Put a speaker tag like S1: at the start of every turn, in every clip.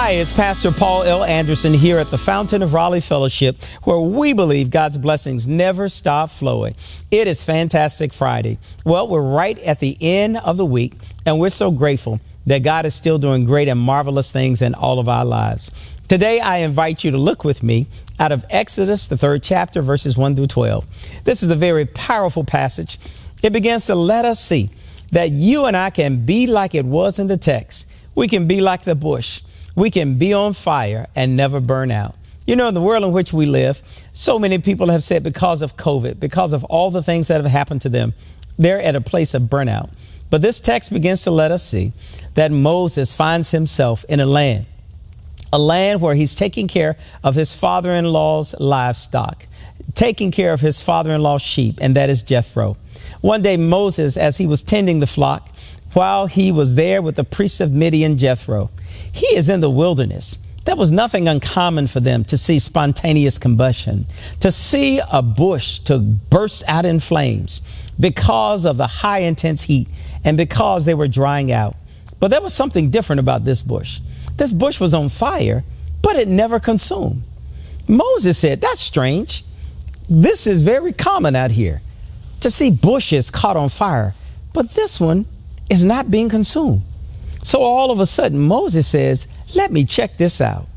S1: Hi, it's Pastor Paul L. Anderson here at the Fountain of Raleigh Fellowship, where we believe God's blessings never stop flowing. It is Fantastic Friday. Well, we're right at the end of the week, and we're so grateful that God is still doing great and marvelous things in all of our lives. Today, I invite you to look with me out of Exodus, the 3rd chapter, verses 1 through 12. This is a very powerful passage. It begins to let us see that you and I can be like it was in the text. We can be like the bush. We can be on fire and never burn out. You know, in the world in which we live, so many people have said because of COVID, because of all the things that have happened to them, they're at a place of burnout. But this text begins to let us see that Moses finds himself in a land where he's taking care of his father-in-law's livestock, taking care of his father-in-law's sheep, and that is Jethro. One day, Moses, as he was tending the flock, while he was there with the priest of Midian, Jethro, he is in the wilderness. That was nothing uncommon for them to see spontaneous combustion, to see a bush to burst out in flames because of the high intense heat and because they were drying out. But there was something different about this bush. This bush was on fire, but it never consumed. Moses said, "That's strange. This is very common out here to see bushes caught on fire, but this one is not being consumed." So all of a sudden, Moses says, "Let me check this out."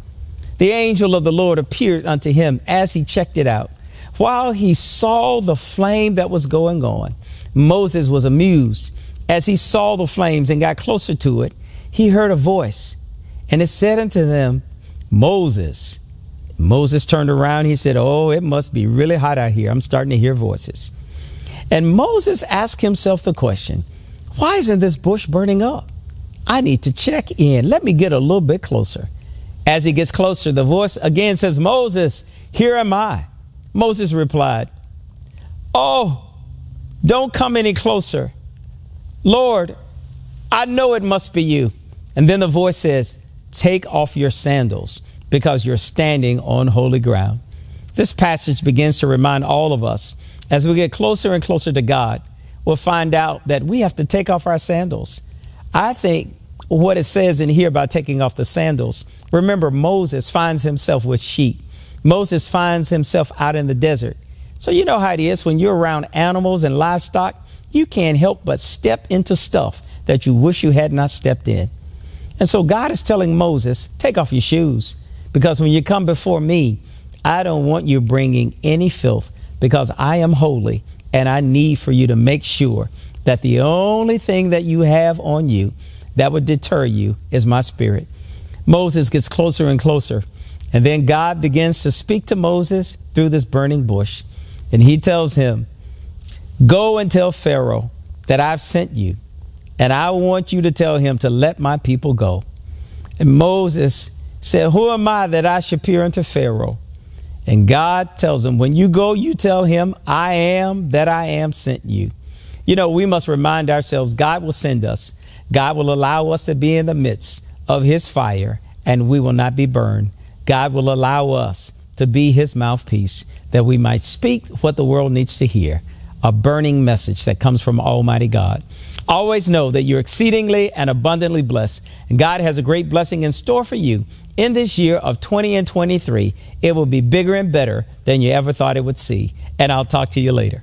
S1: The angel of the Lord appeared unto him as he checked it out. While he saw the flame that was going on, Moses was amused. As he saw the flames and got closer to it, he heard a voice, and it said unto them, "Moses." Moses turned around. He said, "Oh, it must be really hot out here. I'm starting to hear voices." And Moses asked himself the question, why isn't this bush burning up? I need to check in. Let me get a little bit closer. As he gets closer, the voice again says, "Moses, here am I." Moses replied, "Oh, don't come any closer. Lord, I know it must be you." And then the voice says, "Take off your sandals because you're standing on holy ground." This passage begins to remind all of us as we get closer and closer to God, we'll find out that we have to take off our sandals. I think what it says in here about taking off the sandals, remember, Moses finds himself with sheep. Moses finds himself out in the desert. So you know how it is when you're around animals and livestock, you can't help but step into stuff that you wish you had not stepped in. And so God is telling Moses, take off your shoes, because when you come before me, I don't want you bringing any filth, because I am holy and I need for you to make sure that the only thing that you have on you that would deter you is my spirit. Moses gets closer and closer, and then God begins to speak to Moses through this burning bush, and he tells him, "Go and tell Pharaoh that I've sent you, and I want you to tell him to let my people go." And Moses said, "Who am I that I should appear unto Pharaoh?" And God tells him, "When you go, you tell him, I am that I am sent you." You know, we must remind ourselves God will send us. God will allow us to be in the midst of his fire, and we will not be burned. God will allow us to be his mouthpiece, that we might speak what the world needs to hear, a burning message that comes from Almighty God. Always know that you're exceedingly and abundantly blessed, and God has a great blessing in store for you in this year of 2023. It will be bigger and better than you ever thought it would see. And I'll talk to you later.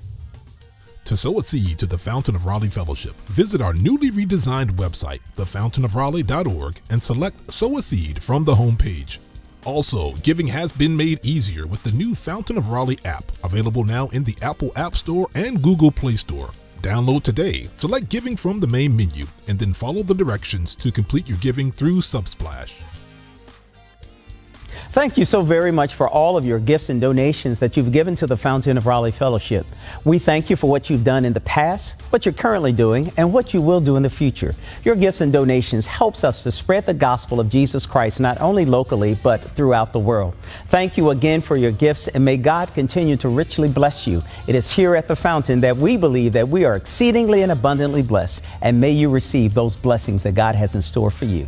S2: To sow a seed to the Fountain of Raleigh Fellowship, visit our newly redesigned website, thefountainofraleigh.org, and select Sow a Seed from the homepage. Also, giving has been made easier with the new Fountain of Raleigh app, available now in the Apple App Store and Google Play Store. Download today, select Giving from the main menu, and then follow the directions to complete your giving through Subsplash.
S1: Thank you so very much for all of your gifts and donations that you've given to the Fountain of Raleigh Fellowship. We thank you for what you've done in the past, what you're currently doing, and what you will do in the future. Your gifts and donations helps us to spread the gospel of Jesus Christ, not only locally, but throughout the world. Thank you again for your gifts, and may God continue to richly bless you. It is here at the Fountain that we believe that we are exceedingly and abundantly blessed, and may you receive those blessings that God has in store for you.